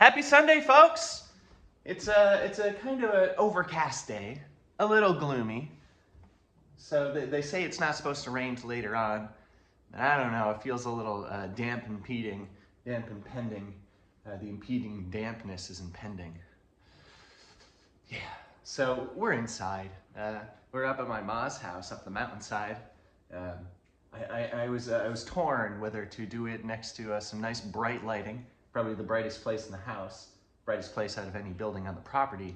Happy Sunday, folks! It's a kind of an overcast day, a little gloomy. So they say it's not supposed to rain till later on. I don't know, it feels a little damp and impending. The impeding dampness is impending. Yeah, so we're inside. We're up at my ma's house, up the mountainside. I was torn whether to do it next to some nice bright lighting, probably the brightest place in the house, brightest place out of any building on the property,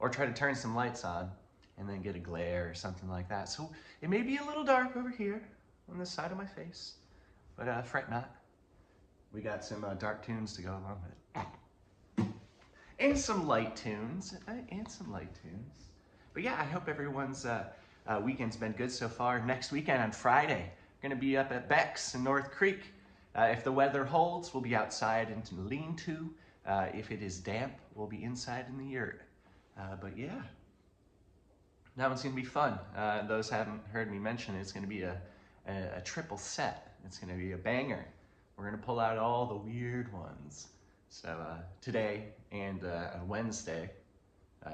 or try to turn some lights on and then get a glare or something like that. So it may be a little dark over here on this side of my face, but fret not. We got some dark tunes to go along with it. And some light tunes, But yeah, I hope everyone's weekend's been good so far. Next weekend on Friday, we're gonna be up at Becks in North Creek. If the weather holds, we'll be outside into the lean-to. If it is damp, we'll be inside in the yurt. But yeah, that one's gonna be fun. Those haven't heard me mention, it's gonna be a triple set. It's gonna be a banger. We're gonna pull out all the weird ones. So today and Wednesday,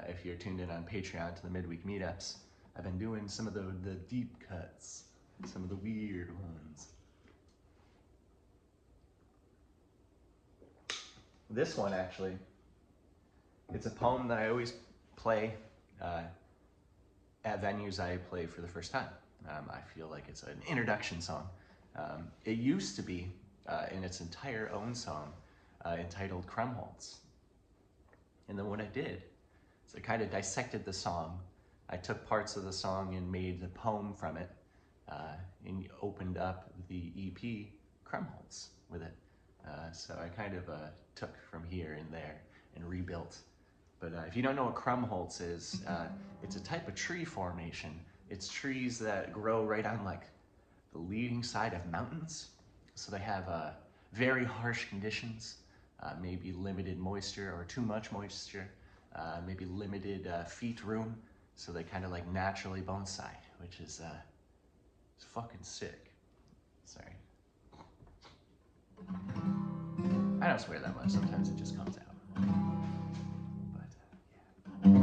if you're tuned in on Patreon to the midweek meetups, I've been doing some of the deep cuts, some of the weird ones. This one actually, it's a poem that I always play at venues I play for the first time. I feel like it's an introduction song. It used to be in its entire own song entitled Krumholtz. And then what I did is I kind of dissected the song. I took parts of the song and made a poem from it and opened up the EP Krumholtz with it. So I kind of took from here and there and rebuilt. But if you don't know what Krumholtz is, it's a type of tree formation. It's trees that grow right on like the leading side of mountains. So they have very harsh conditions, maybe limited moisture or too much moisture, maybe limited feet room. So they kind of like naturally bonsai, which is it's fucking sick. Sorry. I don't swear that much, sometimes it just comes out. But, yeah.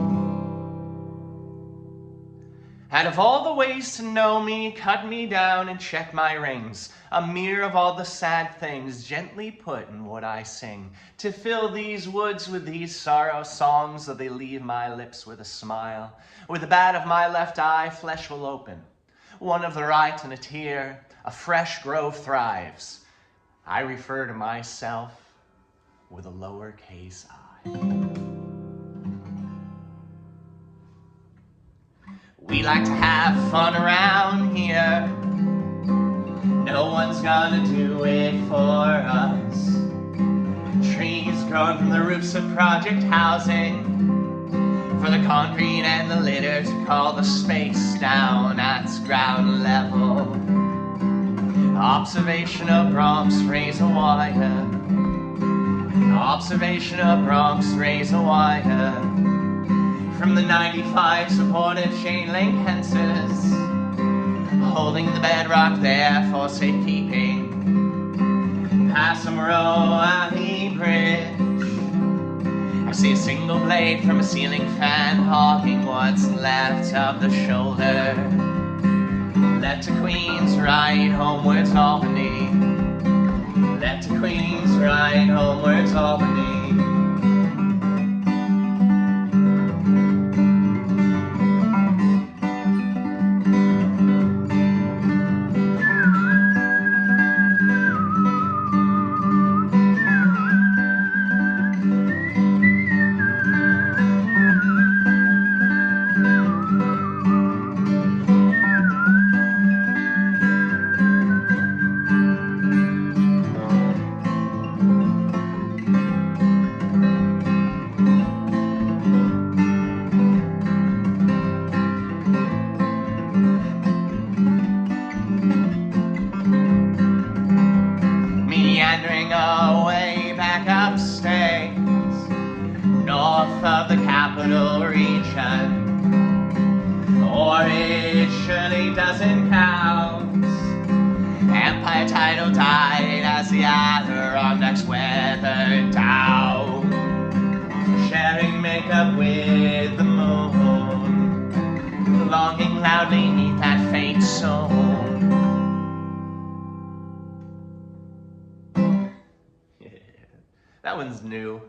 Out of all the ways to know me, cut me down and check my rings, a mirror of all the sad things gently put in what I sing, to fill these woods with these sorrow songs, so they leave my lips with a smile. With the bat of my left eye, flesh will open, one of the right and a tear, a fresh grove thrives. I refer to myself with a lowercase I. We like to have fun around here. No one's gonna do it for us. Trees growing from the roofs of project housing, for the concrete and the litter to call the space down at ground level. Observation of Bronx, razor wire. Observation of Bronx, razor wire. From the 95 supported chain link fences, holding the bedrock there for safekeeping. Past some Row Bridge, I see a single blade from a ceiling fan hawking what's left of the shoulder. Left to Queens, ride homewards Albany. Left to Queens, ride homewards Albany. Away back upstate, north of the capital region, or it surely doesn't count. Empire title died as the Adirondacks weathered down. That one's new.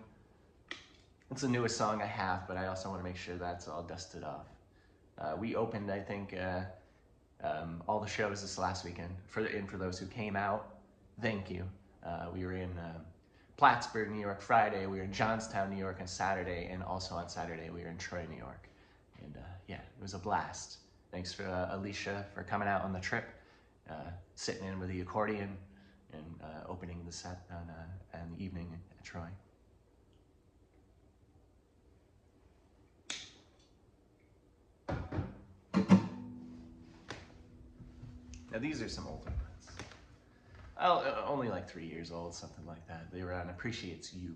It's the newest song I have, but I also want to make sure that's all dusted off. We opened, I think, all the shows this last weekend. For those who came out, thank you. We were in Plattsburgh, New York Friday. We were in Johnstown, New York on Saturday, and also on Saturday we were in Troy, New York. And yeah, it was a blast. Thanks for Alicia for coming out on the trip, sitting in with the accordion, and opening the set on an evening at Troy. Now these are some older ones. Only like 3 years old, something like that. They were on Appreciates You.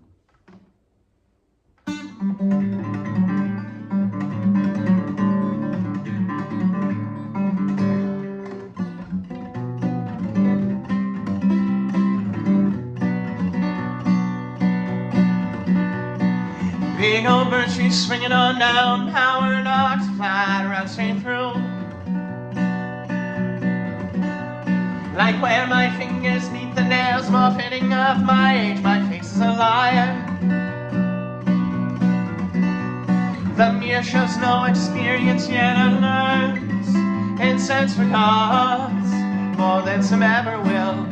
Big old bird tree swinging on down, power knocks flat around straight through. Like where my fingers meet the nails, more fitting of my age, my face is a liar. The mirror shows no experience yet and learns and sends for cause more than some ever will.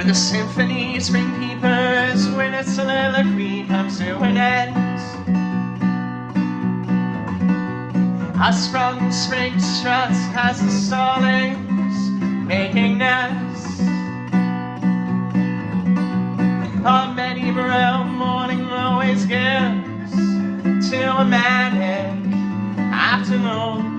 The symphony, spring peepers, when a soliloquy comes to an end. A sprung spring struts as the starlings making nests. A many brown morning always gives to a manic afternoon.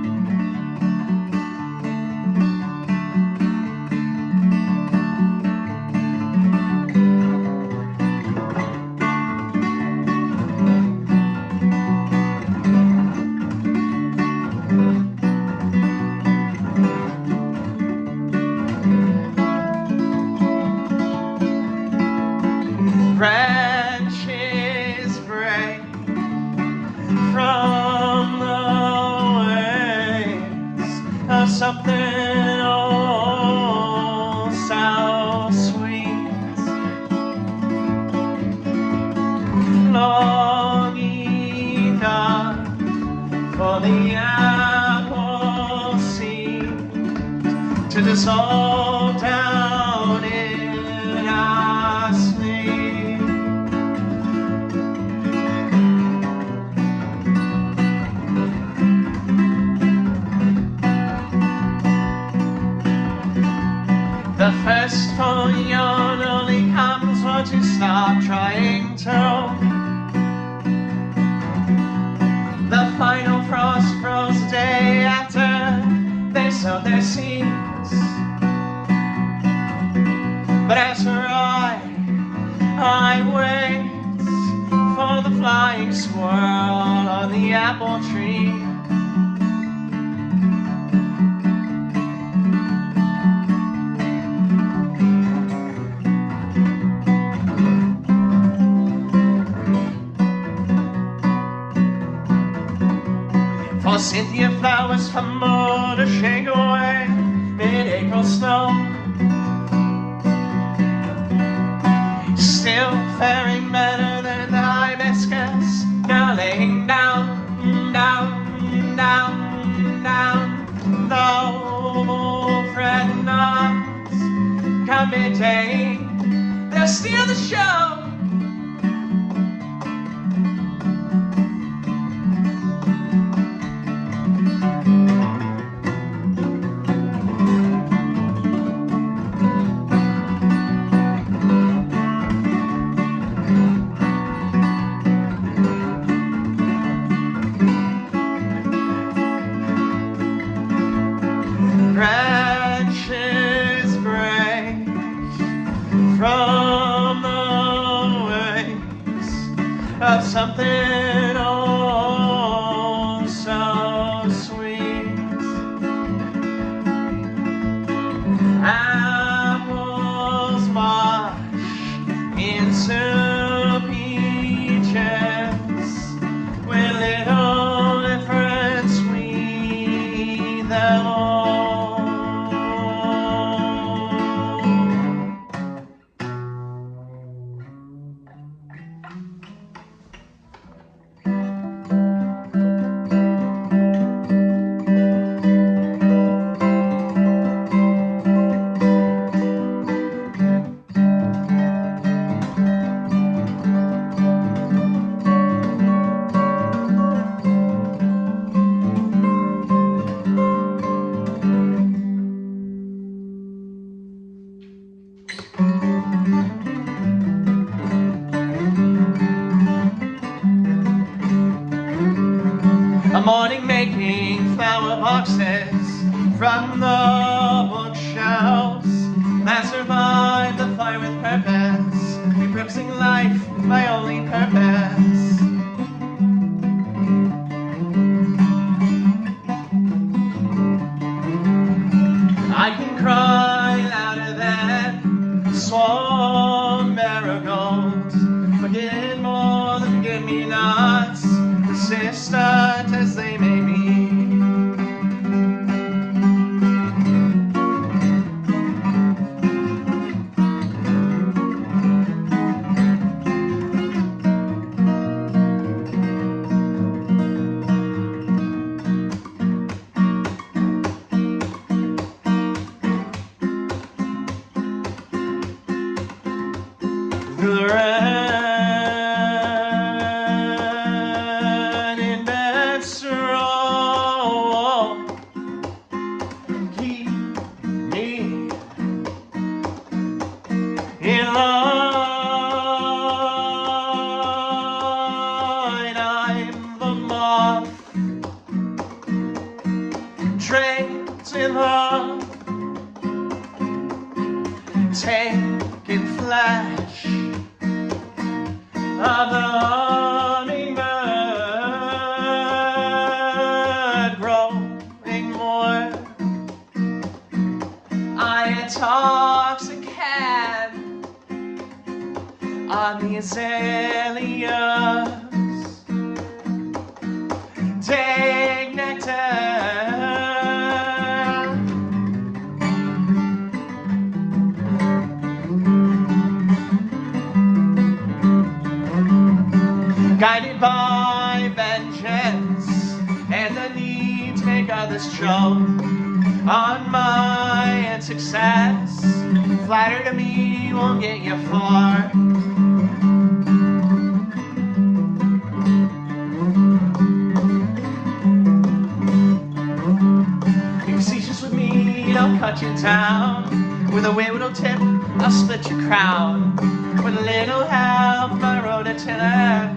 Branches break from the waves of something oh so sweet, long enough for the apple seed to dissolve down in our sleep. The first full yawn only comes once you stop trying to. The final frost froze the day after they sowed their seeds. But as for I wait for the flying squirrel on the apple tree. For Cynthia flowers from more to shake away mid-April snow. Still faring better than the hibiscus, now laying down, down, down, down. Though fret not, come midday, they'll steal the show. Branches break from the waves of something oh so sweet. Apples march into morning making flower boxes from the bookshelves that survived the fire with purpose, repurposing life, my only purpose. I can cry louder than swan marigolds, forget more than forget-me-nots, persistent as they may be. The rain in Becks roll keep me in line. I'm the moth trapped in the taking flesh of the hummingbird, growing more intoxicated on the azaleas, take nectar. Guided by vengeance and the need to make others choke on my success, flatter to me won't get you far. Be facetious with me, I'll cut you down. With a wayward tip, I'll split your crown. With a little help from my rototiller,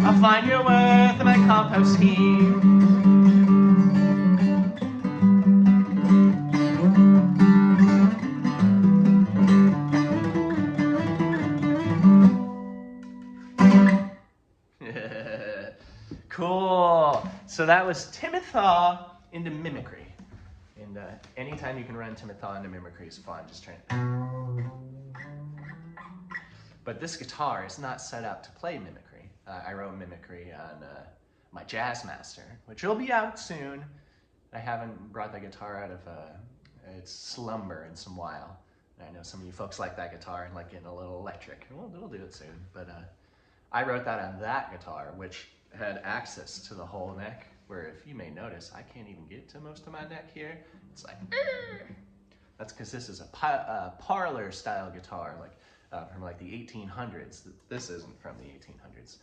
I'll find your worth in my compost heap. Cool. So that was timid, thaw into mimicry. And anytime you can run timid, thaw into mimicry is fun. Just trying to... But this guitar is not set up to play mimicry. I wrote mimicry on my Jazz Master, which will be out soon. I haven't brought that guitar out of its slumber in some while. And I know some of you folks like that guitar and like getting a little electric. We'll do it soon. But I wrote that on that guitar, which had access to the whole neck, where if you may notice, I can't even get to most of my neck here. It's like, that's because this is a parlor style guitar, like from like the 1800s. This isn't from the 1800s,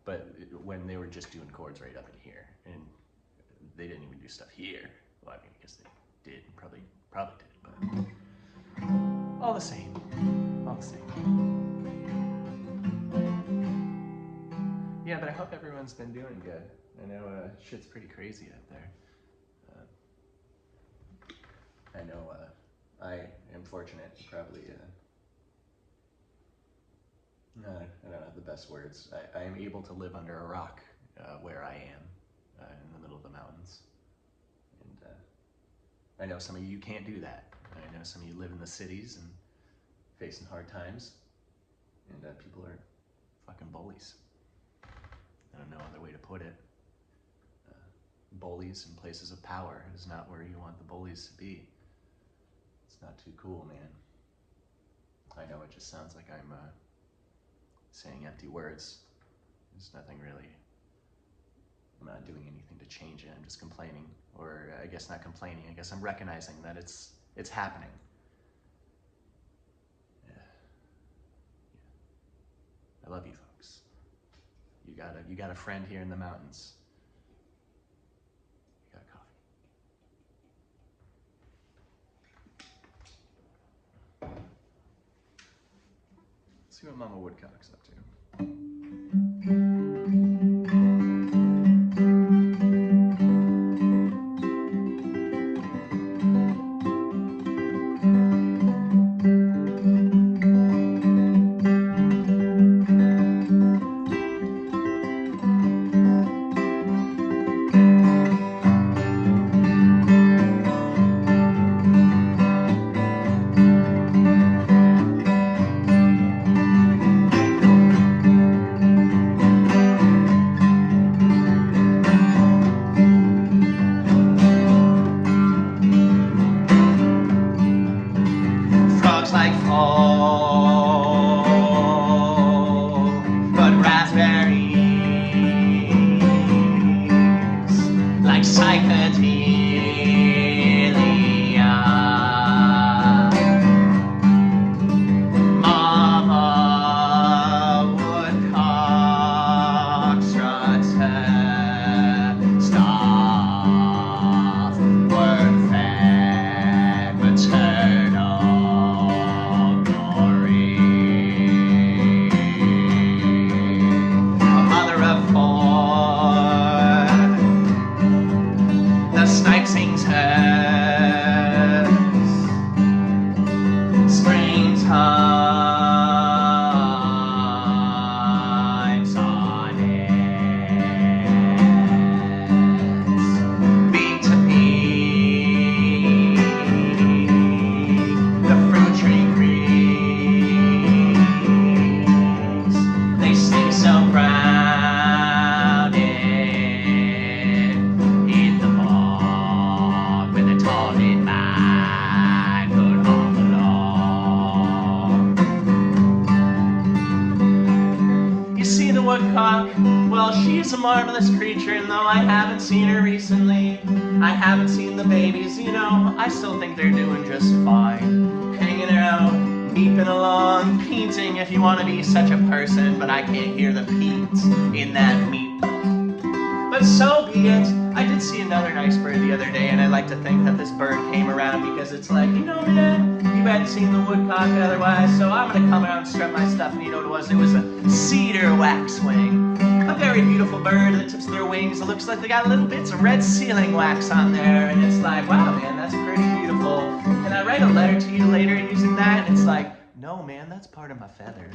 but when they were just doing chords right up in here, and they didn't even do stuff here. Well, I mean, I guess they did, probably did, but all the same, all the same. Yeah, but I hope everyone's been doing good. I know shit's pretty crazy out there. I know I am fortunate, probably, I don't know the best words. I am able to live under a rock where I am, in the middle of the mountains. And I know some of you can't do that. I know some of you live in the cities and facing hard times, and people are fucking bullies. I don't know other way to put it. Bullies in places of power is not where you want the bullies to be. It's not too cool, man. I know it just sounds like I'm saying empty words. There's nothing really. I'm not doing anything to change it. I'm just complaining, or I guess not complaining. I guess I'm recognizing that it's happening. Yeah. I love you folks. You got a friend here in the mountains. You got coffee. Let's see what Mama Woodcock's up to. woodcock, well, she's a marvelous creature, and though I haven't seen her recently, I haven't seen the babies, you know, I still think they're doing just fine. Hanging out, meeping along, peanting if you want to be such a person, but I can't hear the peats in that meep. But so be it. I did see another nice bird the other day, and I like to think that this bird came around because it's like, you know, man, you hadn't seen the woodcock otherwise, so I'm gonna come out and strut my stuff. And you know what it was? It was a cedar waxwing. A very beautiful bird. The tips of their wings, it looks like they got little bits of red sealing wax on there, and it's like, wow, man, that's pretty beautiful. Can I write a letter to you later using that? And it's like, no, man, that's part of my feathers.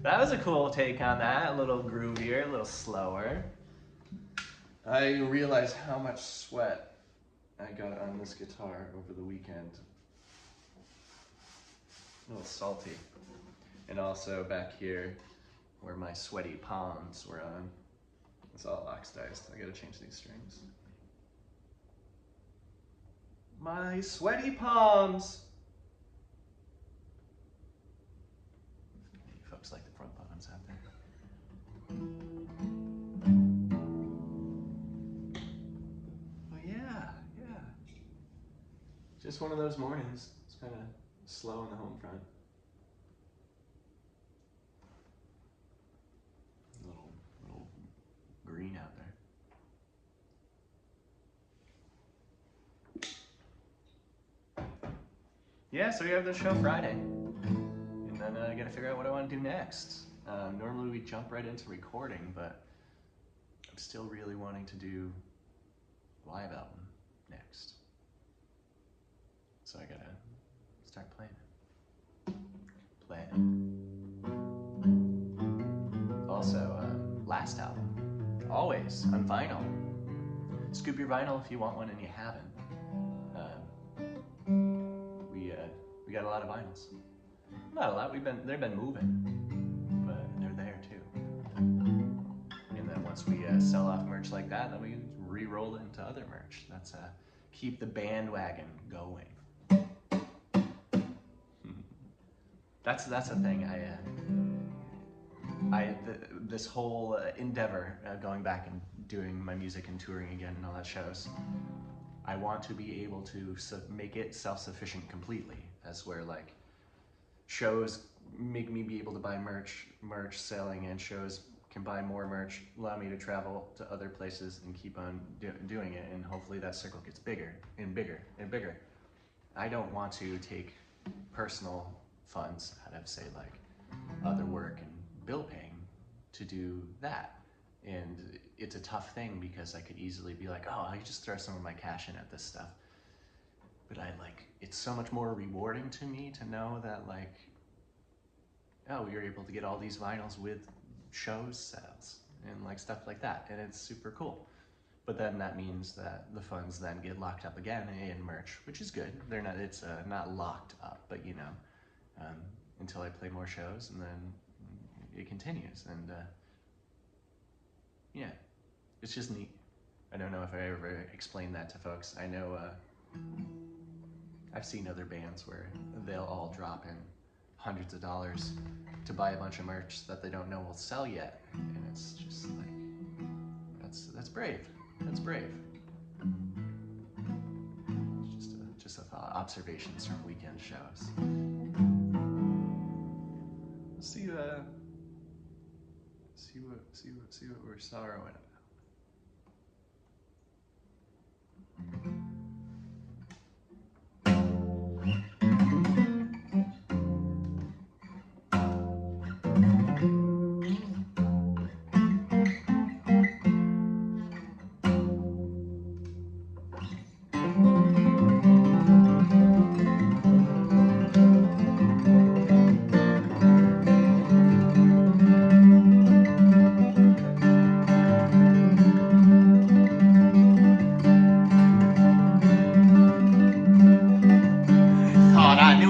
That was a cool take on that, a little groovier, a little slower. I realized how much sweat I got on this guitar over the weekend. A little salty. And also back here where my sweaty palms were on. It's all oxidized. I gotta change these strings. My sweaty palms! You folks like the front bottoms out there. Well, yeah. Just one of those mornings. It's kind of slow on the home front. Little green out there. Yeah, so we have the show Friday. And then I gotta figure out what I want to do next. Normally we jump right into recording, but I'm still really wanting to do live album next. So I gotta start playing it. Also, last album, always on vinyl. Scoop your vinyl if you want one and you haven't. We got a lot of vinyls. Not a lot. They've been moving, but they're there too. And then once we sell off merch like that, then we re-roll it into other merch. That's keep the bandwagon going. That's a thing. This whole endeavor, going back and doing my music and touring again and all that shows, I want to be able to make it self-sufficient completely. That's where like shows make me be able to buy merch selling, and shows can buy more merch, allow me to travel to other places and keep on doing it, and hopefully that circle gets bigger and bigger and bigger. I don't want to take personal funds out of, say, like other work and bill paying to do that. And it's a tough thing because I could easily be like, oh, I just throw some of my cash in at this stuff. But it's so much more rewarding to me to know that like, oh, we were able to get all these vinyls with shows sales and like stuff like that. And it's super cool. But then that means that the funds then get locked up again in merch, which is good. It's not locked up, but you know, until I play more shows, and then it continues. And yeah, it's just neat. I don't know if I ever explained that to folks. I know I've seen other bands where they'll all drop in hundreds of dollars to buy a bunch of merch that they don't know will sell yet, and it's just like, that's brave. That's brave. Just a thought. Observations from weekend shows. Let's see what we're sorrowing about.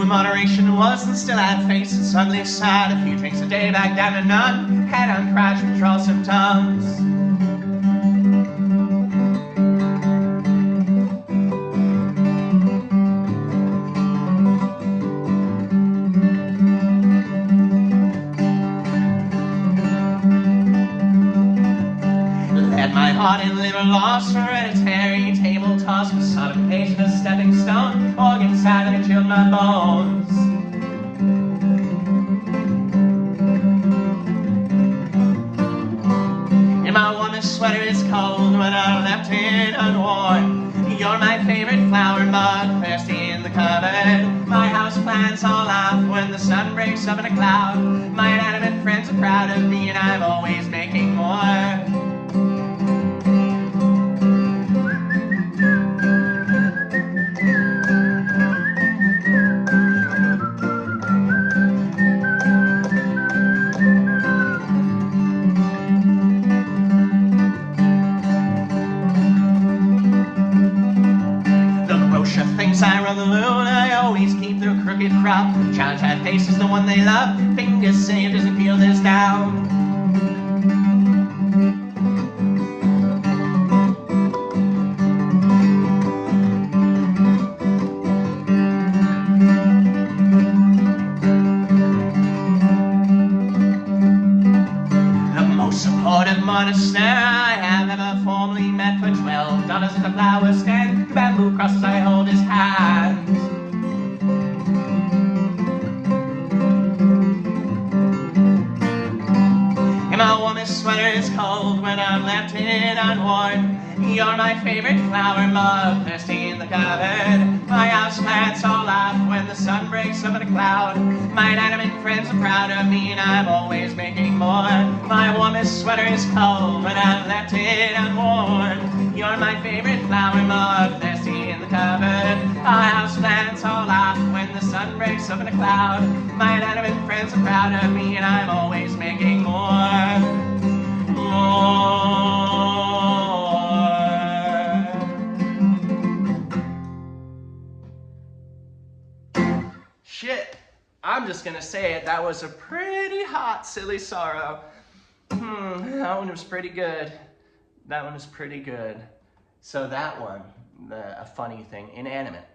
Moderation was and still had face, and suddenly sad. A few drinks a day, back down to none. Head on crash, withdrawal symptoms. Let my heart and liver lost, hereditary table toss, personification of stepping stone, organ sad and chilled my bones. And my warmest sweater is cold when I left it unworn. You're my favorite flower mug, thirsty in the cupboard. My house plants all laugh when the sun breaks up in a cloud. My inanimate friends are proud of me, and I'm always making more. I run the loon, I always keep their crooked crop. Challenge that face is the one they love. Fingers saved doesn't peel this down. The most supportive monastery I have ever formally met. For $12 at the flower stand, the bamboo crosses I hold his hand. And my warmest sweater is cold when I'm left it unworn. You're my favorite flower mug, thirsty in the cupboard. My house plants all laugh when the sun breaks up in a cloud. My inanimate friends are proud of me, and I'm always making more. My warmest sweater is cold when I'm left it unworn. You're my favorite flower mug, thirsty in the cupboard. My house plants all laugh when the sun breaks up in a cloud. My inanimate friends are proud of me, and I'm always making more. More. Shit, I'm just gonna say it. That was a pretty hot, silly sorrow. That one was pretty good. That one was pretty good. So that one, a funny thing, inanimate.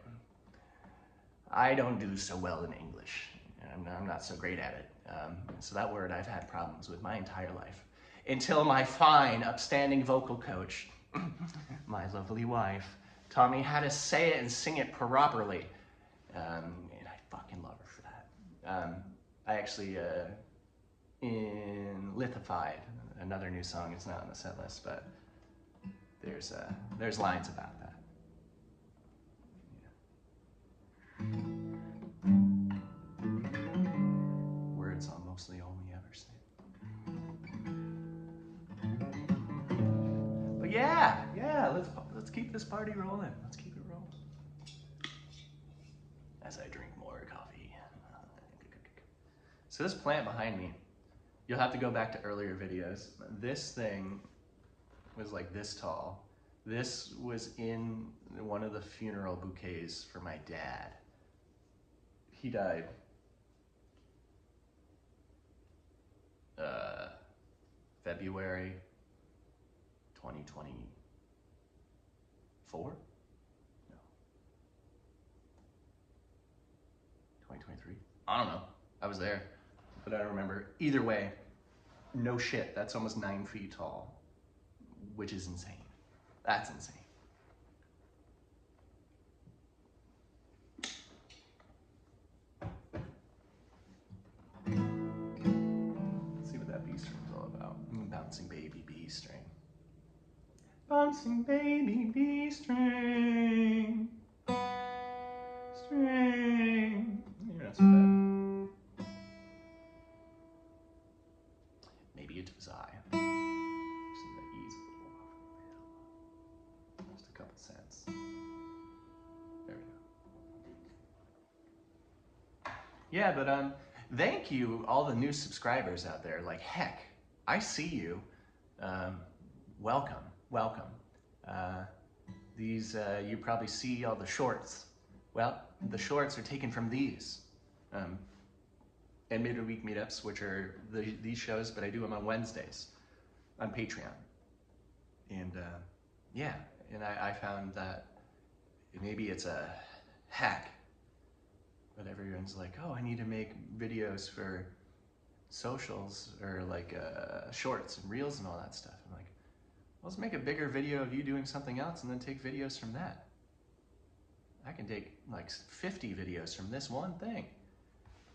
I don't do so well in English. I'm not so great at it. So that word I've had problems with my entire life. Until my fine, upstanding vocal coach, my lovely wife, taught me how to say it and sing it properly. And I fucking love her for that. I actually lithified another new song. It's not on the set list, but there's lines about that. Yeah. Words almost Yeah, let's keep this party rolling. Let's keep it rolling. As I drink more coffee. So this plant behind me, you'll have to go back to earlier videos. This thing was like this tall. This was in one of the funeral bouquets for my dad. He died February 2024? No. 2023? I don't know. I was there, but I don't remember. Either way, no shit, that's almost 9 feet tall, which is insane. That's insane. Let's see what that B string's all about. Bouncing baby B string. Bouncing baby B string. String. You're not so bad. Maybe it was I. Just the E's a little off. Just a couple cents. There we go. Yeah, but thank you, all the new subscribers out there. Like, heck, I see you. Welcome. You probably see all the shorts. Well, the shorts are taken from these. And midweek meetups, which are these shows, but I do them on Wednesdays on Patreon. And yeah, and I found that maybe it's a hack, but everyone's like, oh, I need to make videos for socials or like shorts and reels and all that stuff. I'm like, well, let's make a bigger video of you doing something else and then take videos from that. I can take like 50 videos from this one thing.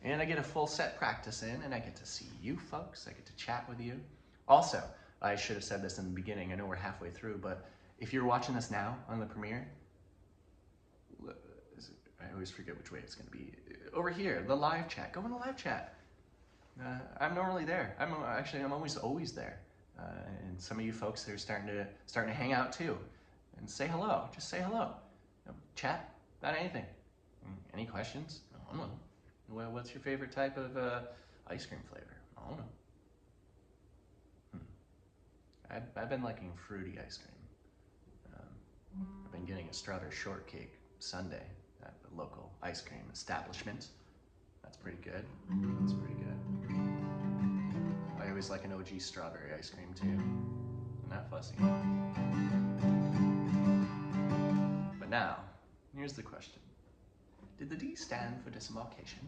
And I get a full set practice in, and I get to see you folks. I get to chat with you. Also, I should have said this in the beginning. I know we're halfway through, but if you're watching this now on the premiere, I always forget which way it's going to be. Over here, the live chat. Go in the live chat. I'm normally there. I'm always there. And some of you folks are starting to hang out too, and say hello. Just say hello. Chat about anything. Any questions? I don't know. Well, what's your favorite type of ice cream flavor? I don't know. I've been liking fruity ice cream. I've been getting a strawberry shortcake sundae at the local ice cream establishment. That's pretty good. That's pretty good. I always like an OG strawberry ice cream too. I'm not fussy. But now, here's the question. Did the D stand for disembarkation?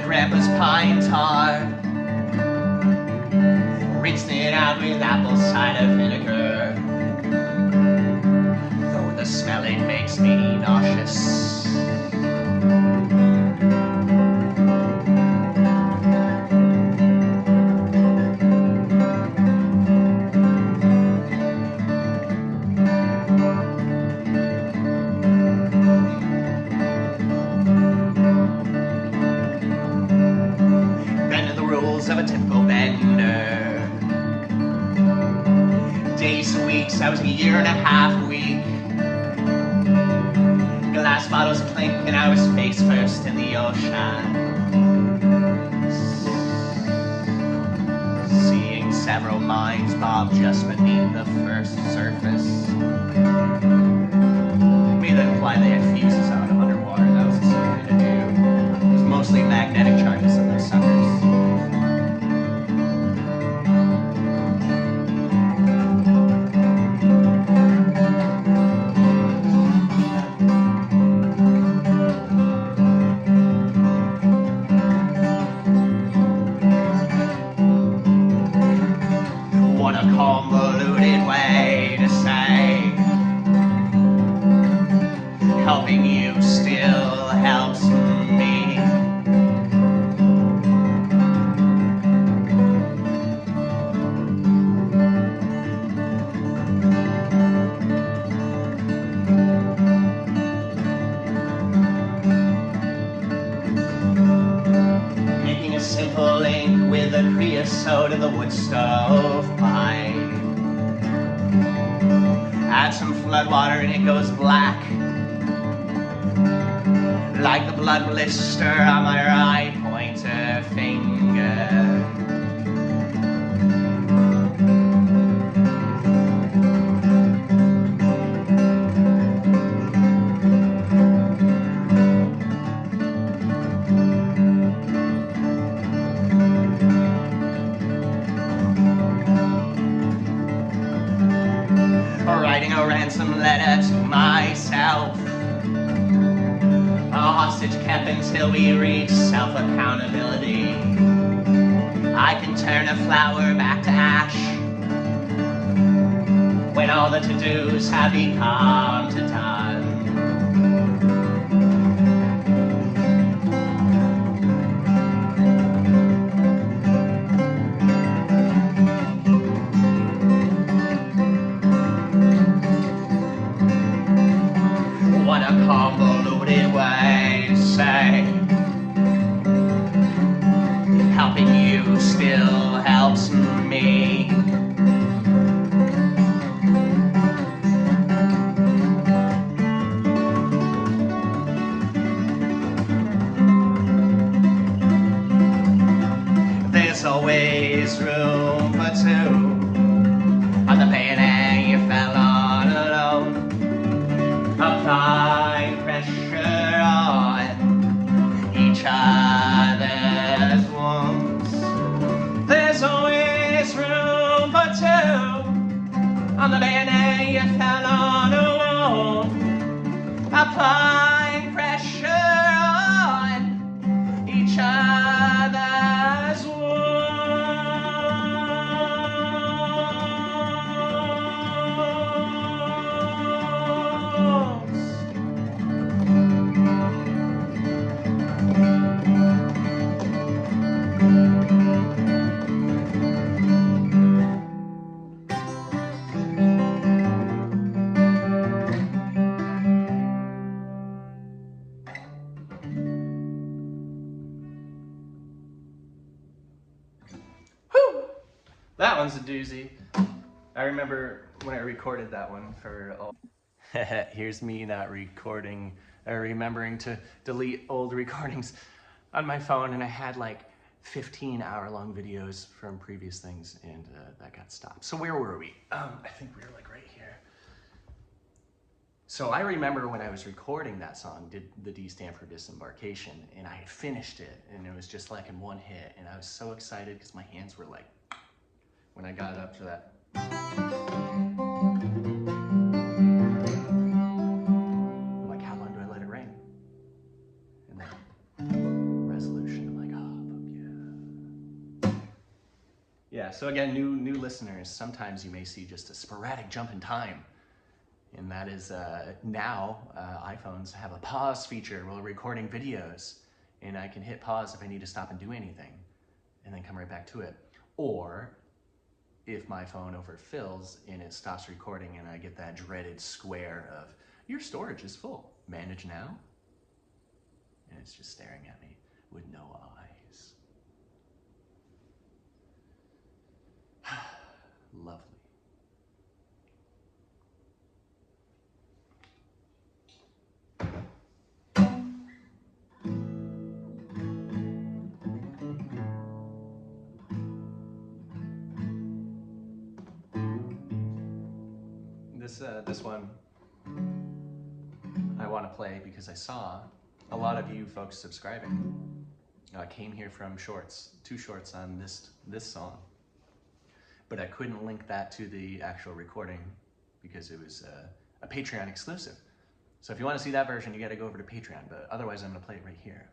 Grandpa's pine tar, rinsing it out with apple cider vinegar, though the smell it makes me nauseous. Of a typical bender. Days to weeks, I was a year and a half weak. Glass bottles clink and I was face first in the ocean. Seeing several minds bob just beneath the first surface. Made that imply they had fuses out underwater. That was the silly thing to do. It was mostly magnetic charges in those suckers. helping you still helps me. Making a simple ink with a creosote and the wood stove pipe. Add some flood water and it goes black, like the blood blister on my right pointer finger. Writing a ransom letter to myself, a hostage kept until we reach self-accountability. I can turn a flower back to ash when all the to-dos have become to done. What a convoluted way to say helping you still helps me. There's always room for two. On the bayonet you fell on alone. Apply pressure on each other's wounds. There's always room for two. On the bayonet you fell on alone. Apply pressure on each other's wounds. That one's a doozy. I remember when I recorded that one for all. Here's me not recording or remembering to delete old recordings on my phone, and I had like 15-hour-long videos from previous things, and that got stopped. So where were we? I think we were like right here. So I remember when I was recording that song, did the D stand for disembarkation, and I had finished it, and it was just like in one hit, and I was so excited because my hands were like, when I got up to that. I'm like, how long do I let it rain? And then resolution, I'm like, oh, fuck yeah. Yeah, so again, new listeners, sometimes you may see just a sporadic jump in time. And that is now iPhones have a pause feature while recording videos. And I can hit pause if I need to stop and do anything and then come right back to it. Or if my phone overfills and it stops recording and I get that dreaded square of, your storage is full, manage now. And it's just staring at me with no eyes. Lovely. This one I want to play because I saw a lot of you folks subscribing came here from shorts, 2 shorts on this song, but I couldn't link that to the actual recording because it was a Patreon exclusive. So if you want to see that version, you got to go over to Patreon, but otherwise I'm going to play it right here,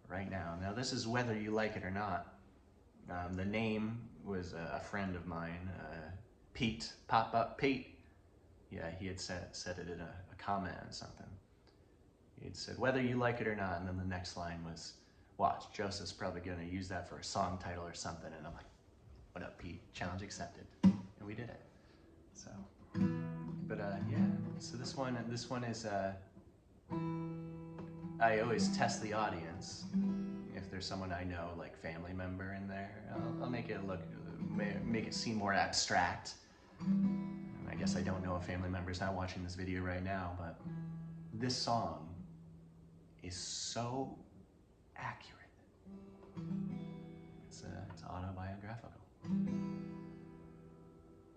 right now. Now this is whether you like it or not. The name was a friend of mine, Pete, Pop Up Pete. Yeah, he had said it in a comment on something. It said, whether you like it or not, and then the next line was, watch, Joseph's probably gonna use that for a song title or something, and I'm like, what up, Pete? Challenge accepted. And we did it. So, but yeah, so this one is, I always test the audience. If there's someone I know, like family member in there, I'll make it make it seem more abstract. And I guess I don't know if family member's not watching this video right now, but this song is so accurate. It's autobiographical.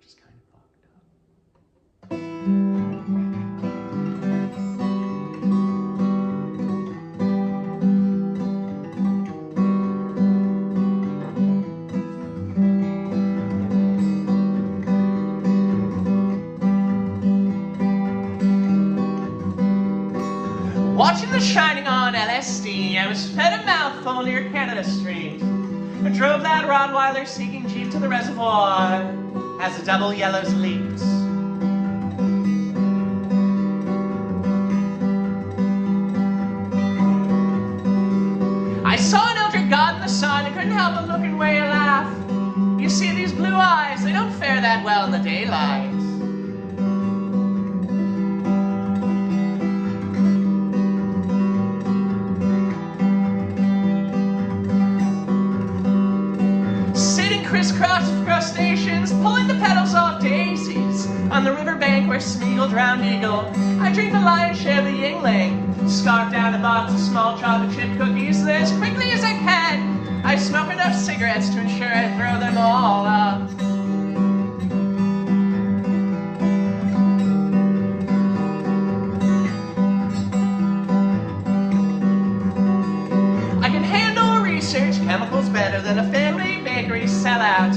Just kind of fucked up. Watching The Shining on LSD, I was fed a mouthful near Canada Street. I drove that Rottweiler seeking jeep to the reservoir as the double yellows leaped. I saw an elder god in the sun and couldn't help but look and weigh a laugh. You see, these blue eyes, they don't fare that well in the daylight. Crisscross crustaceans, pulling the petals off daisies. On the riverbank where Smeagol drowned eagle, I drink the lion's share of the Yingling. Scarf down a box of small chocolate chip cookies, then as quickly as I can, I smoke enough cigarettes to ensure I throw them all up. I can handle research chemicals better than a family bakery sellout.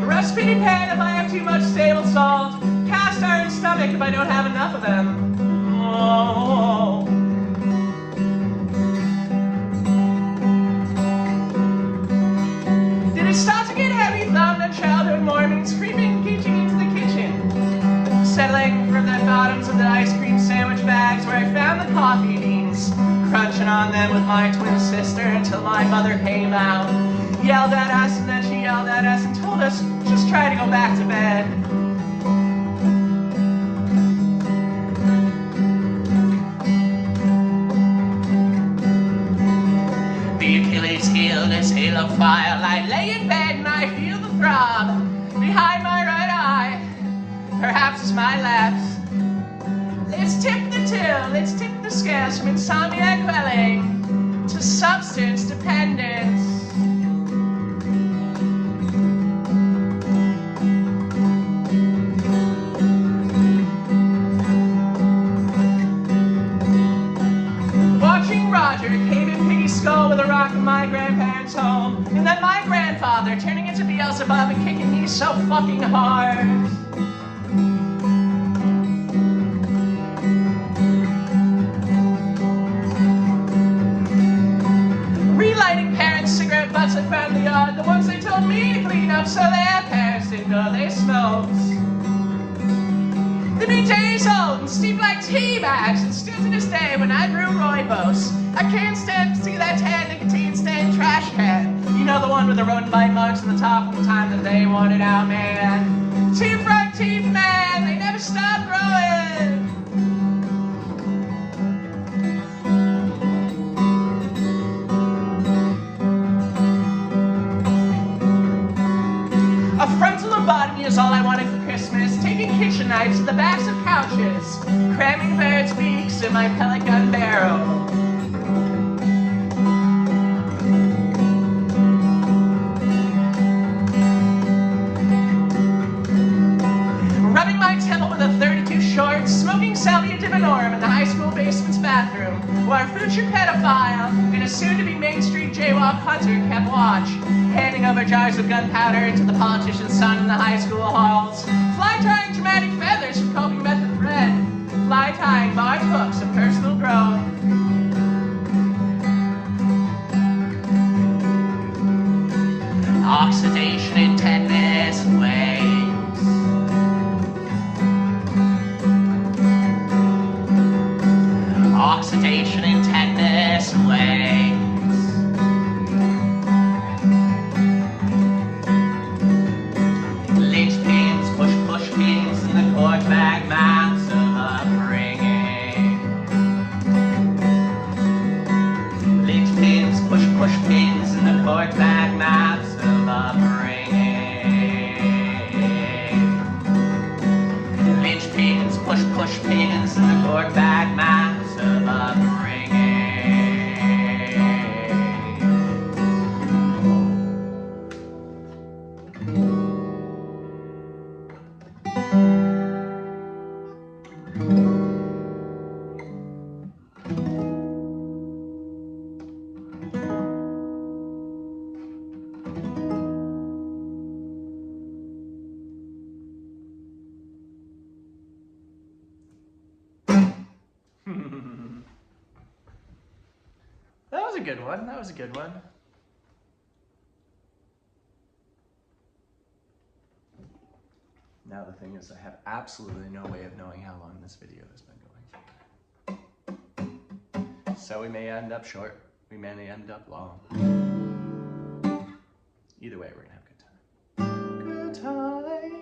Rust-pitty pan if I have too much stable salt. Cast iron stomach if I don't have enough of them. Oh. Did it start to get heavy thumbed on childhood mornings, creeping, geeching into the kitchen? Settling from the bottoms of the ice cream sandwich bags where I found the coffee beans, crunching on them with my twin sister until my mother came out. Yelled at us, and then she yelled at us and told us, just try to go back to bed. The Achilles heel, this halo firelight, lay in bed and I feel the throb behind my right eye, perhaps it's my left. Let's tip the till, let's tip the scales from insomnia quelling to substance dependence. Skull with a rock in my grandparents' home, and then my grandfather turning into Beelzebub and kicking me so fucking hard. Relighting parents' cigarette butts I found in the yard, the ones they told me to clean up so their parents didn't know they smoked. They've been days old and steeped like tea bags, and still to this day when I brew rooibos, I can't stand to see that tan nicotine stained trash can. You know, the one with the rodent bite marks on the top from the time that they wanted out, man. Teeth right teeth, man, they never stop growing. A frontal lobotomy is all I wanted for Christmas, taking kitchen knives to the backs of couches, cramming birds' beaks in my pellet gun barrel. Smoking salvia divinorum in the high school basement's bathroom, while our future pedophile and a soon-to-be Main Street jaywalk hunter kept watch, handing over jars of gunpowder to the politician's son in the high school halls, fly-tying dramatic feathers from coping method thread, fly-tying large hooks of personal growth. Oxidation in 10 minutes waves. oxidation in tetanus legs. Linchpins, push pins in the cork bag maps of upbringing. Linchpins, push pins in the cork bag maps of upbringing. Linchpins, push pins in the cork bag maps of upbringing. That was a good one. That was a good one. Now the thing is, I have absolutely no way of knowing how long this video has been going. So we may end up short, we may end up long. Either way, we're gonna have a good time. Good time.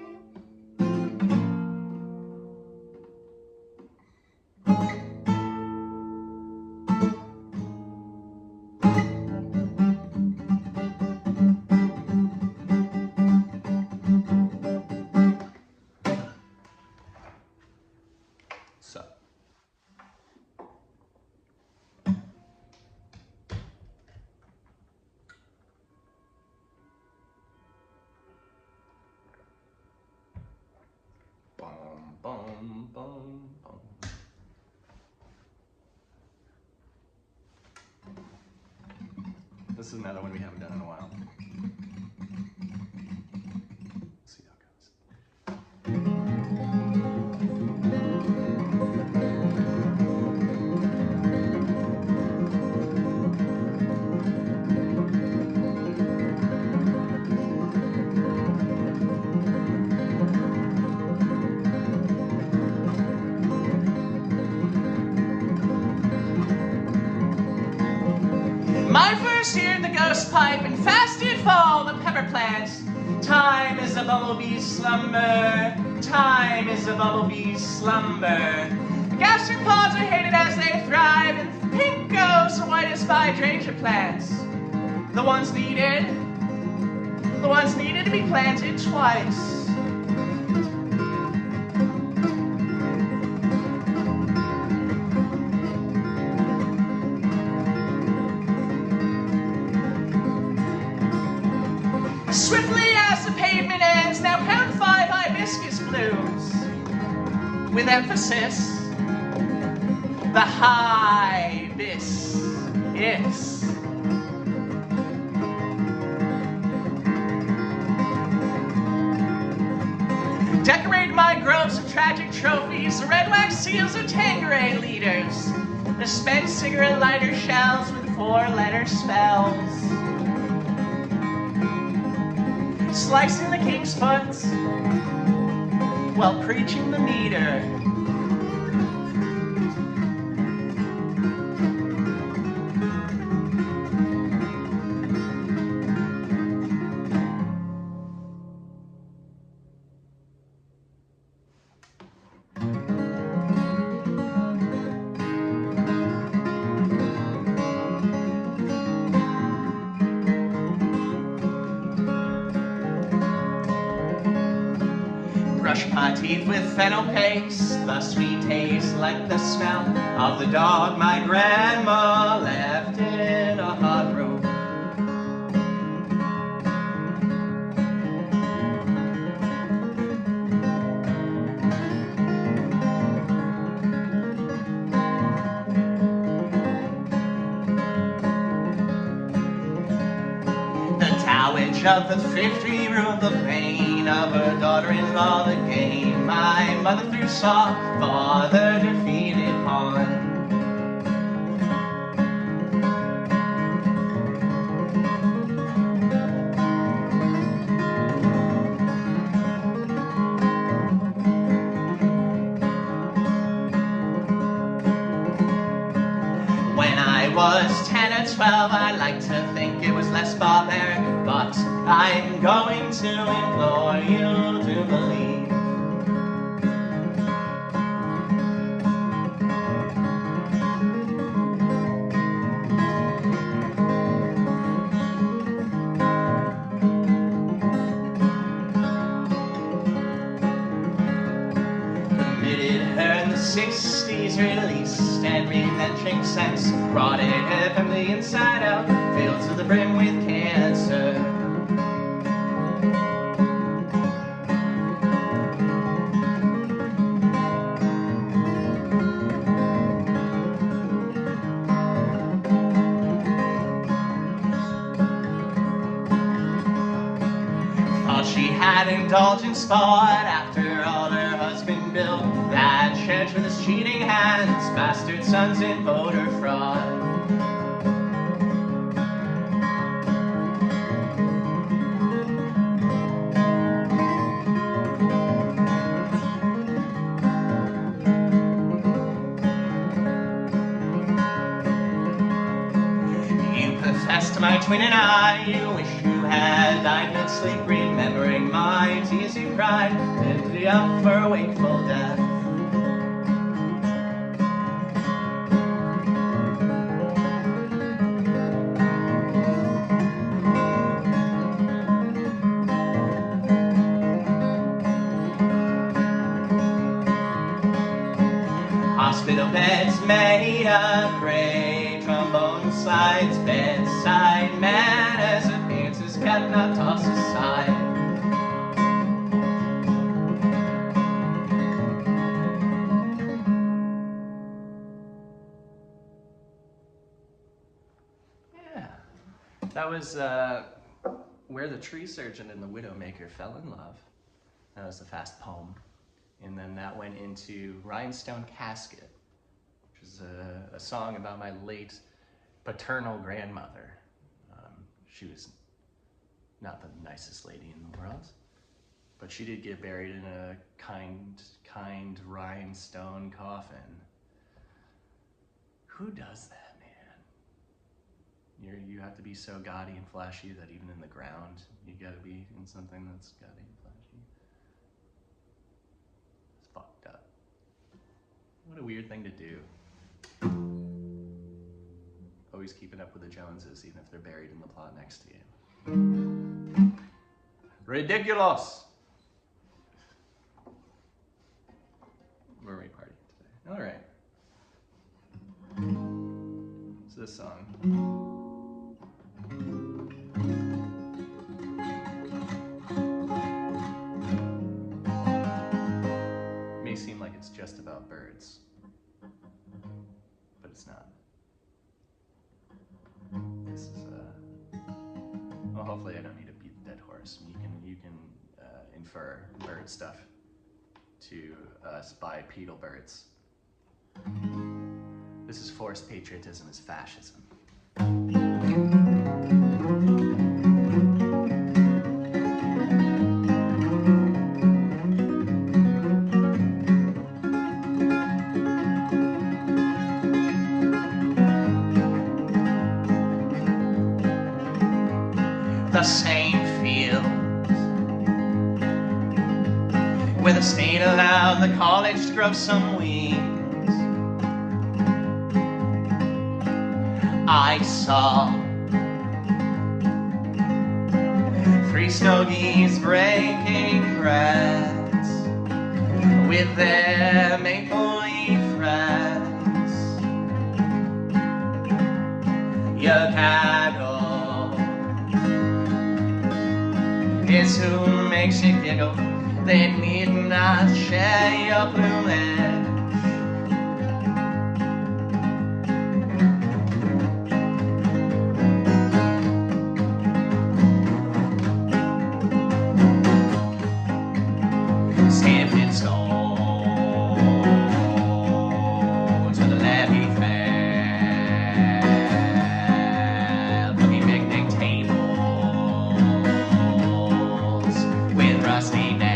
So, boom, boom, boom, boom. This is another one we haven't done in a while. Let's see how it goes. My first year in the ghost pipe, and fast did fall the pepper plants. Time is a bumblebee's slumber. Time is a bumblebee's slumber. Gastropods are hated as they thrive, and pink ghosts are white as hydrangea plants. The ones needed to be planted twice. Swiftly as the pavement ends, now pound 5 hibiscus blooms. With emphasis, the hibiscus. Decorate my groves of tragic trophies. The red wax seals of Tanqueray leaders. The spent cigarette lighter shells with 4-letter spells. Slicing the king's foot while preaching the meter. Brush my teeth with fennel paste, the sweet taste like the smell of the dog my grandma left in a hot room. The towage of the 50 ruled the pain of her daughter-in-law, the game my mother threw saw, father defeated pawn. was 10 or 12, I like to think it was less barbaric, but I'm going to implore you to believe. Committed her in the 60s, released and reinventing sense, brought it from the inside out, filled to the brim with cancer. Thought she had indulgence spot after all her husband built that church with his cheating hands, bastard sons in voter fraud. You profess to my twin and I, you wish you had died mid-sleep, remembering my tears you cried, lifted you up for a wakeful death. Hospital beds made of gray, trombone slides, bedside manners, appearances kept, not tossed aside. Yeah, that was where the tree surgeon and the widowmaker fell in love. That was the fast poem. And then that went into Rhinestone Casket, which is a song about my late paternal grandmother. She was not the nicest lady in the world, but she did get buried in a kind rhinestone coffin. Who does that, man? You have to be so gaudy and flashy that even in the ground, you gotta be in something that's gaudy and flashy. Fucked up. What a weird thing to do. Always keeping up with the Joneses, even if they're buried in the plot next to you. Ridiculous! Where are we partying today? Alright. So this song. Seem like it's just about birds, but it's not. This is well, hopefully I don't need to beat the dead horse. You can infer bird stuff to us bipedal birds. This is forced patriotism is fascism. The same field where the state allowed the college to grow some wings. I saw 3 stogies breaking grass with their maple leaf friends. Your cattle is who makes you giggle. They need not share your plumage. Stamp it so to the levee fair, looking picnic tables with rusty nails.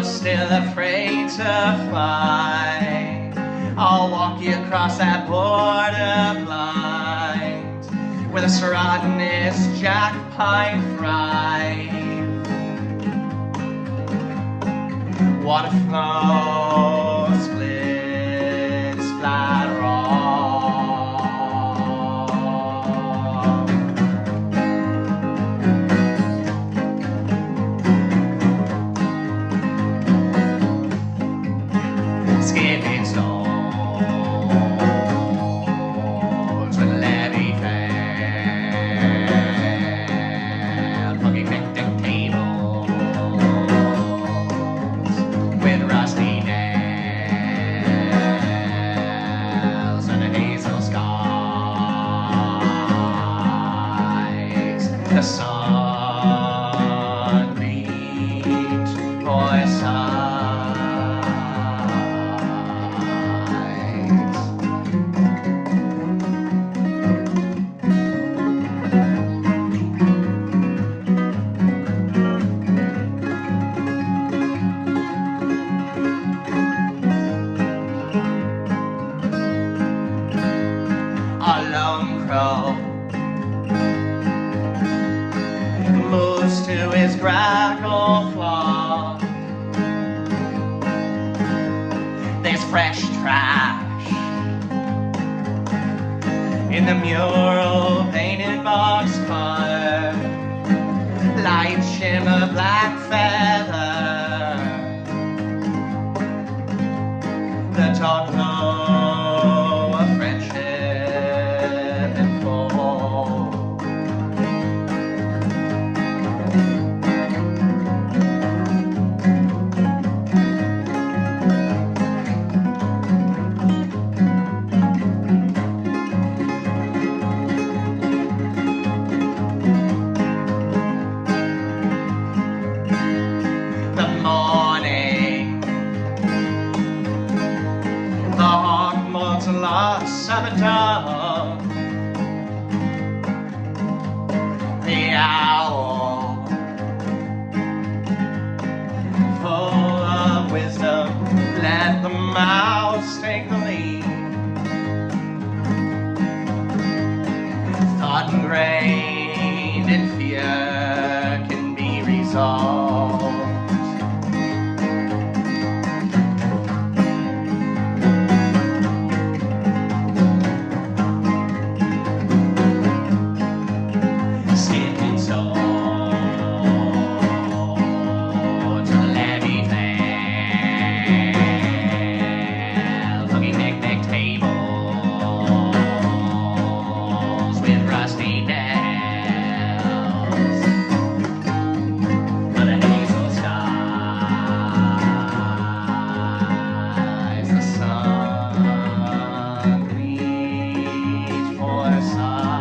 still afraid to fly, I'll walk you across that border blind with a serotinous jack pine fry. Water flow, split, splatter all. Skipping stones with levy fail, funky picnic tables with rusty nails and the hazel skies. The sun beat poison. A lone crow moves to his grackle floor. There's fresh trash in the mural painted boxcar, light shimmer black feather, the dark glow of friendship and fall. The morning, the hawk mourns the loss of a dove. The owl, full of wisdom, let the mouse take the lead. Thought ingrained in fear can be resolved. Skipping stones with levy fail, funky picnic tables with rusty nails, but the hazel skies, the sun bleeds for sight.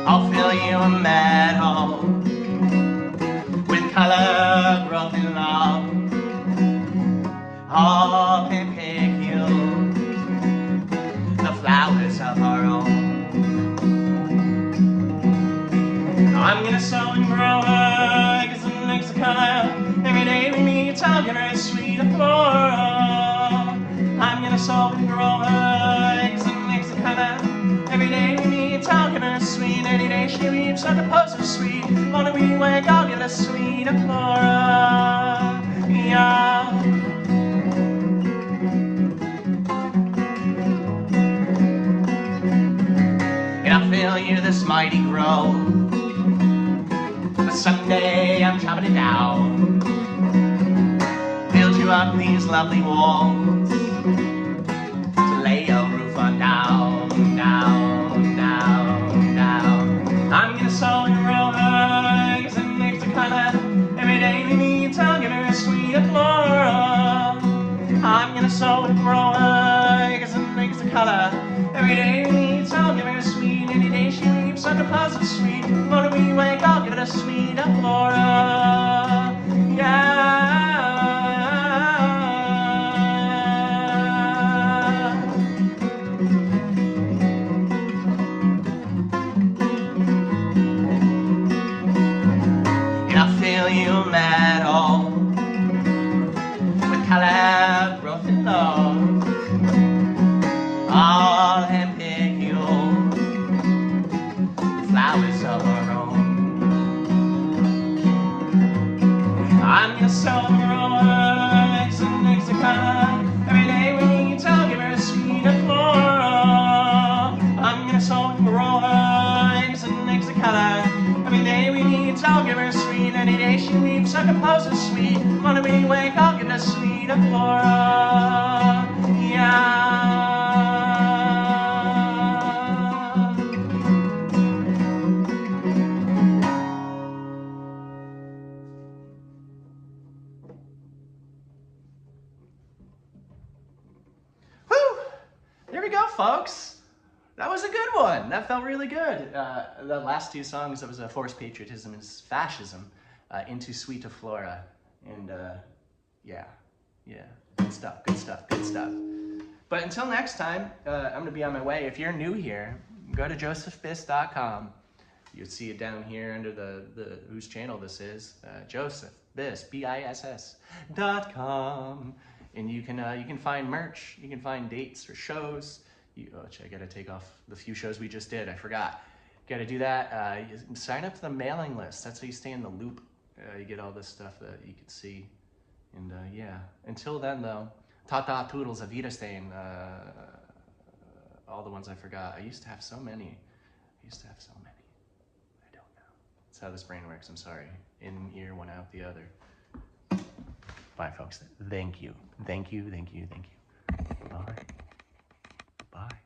I'll fill you a meadow with color, growth, and love. I'll pick you the flowers of our own. I'm gonna sow and grow eggs and mix a color. Every day we meet, I'll give her a sweet flora. I'm gonna sow and grow eggs and mix a color. Every day we meet, I'll give her a sweet. Any day she weeps like a post of sweet. On a wee wag, I'll give her a sweet flora. Yeah. And I feel you this mighty grove, but someday I'm chopping it down. Build you up these lovely walls to lay your roof on down, down, down, down. I'm gonna sow and grow eggs and mix the color. Every day we need to give her a sweet flora. I'm gonna sow and grow eggs and mix the color. Every day we need to give her a sweet. Any day she weeps like a puzzle sweet. When we wake, I'll give it a sweet flora. Yeah. You metal with color, growth and love, all handpicked, flowers of our own. I'm gonna sow eggs and mix the color. Every day we need to give her a sweet flora. I'm gonna sow eggs and mix the color. Every day we need to give her a sweet. Any day she weeps, I compose a sweet. When we wake, I'll give her a sweet flora. Yeah. Whew! There we go, folks. That was a good one. That felt really good. The last two songs, that was Forced Patriotism and Fascism, Into Sweet Flora. And yeah, good stuff, good stuff, good stuff. But until next time, I'm going to be on my way. If you're new here, go to josephbiss.com. You'll see it down here under the whose channel this is, Joseph Biss, BISS.com. And you can find merch, you can find dates for shows. I gotta take off the few shows we just did, I forgot. Gotta do that. You sign up to the mailing list. That's how you stay in the loop. You get all this stuff that you can see. And yeah, until then though, ta-ta, toodles, Wiedersehen, all the ones I forgot. I used to have so many. I don't know. That's how this brain works, I'm sorry. In ear, one out the other. Bye folks, thank you. Thank you, thank you, thank you. Bye. Bye.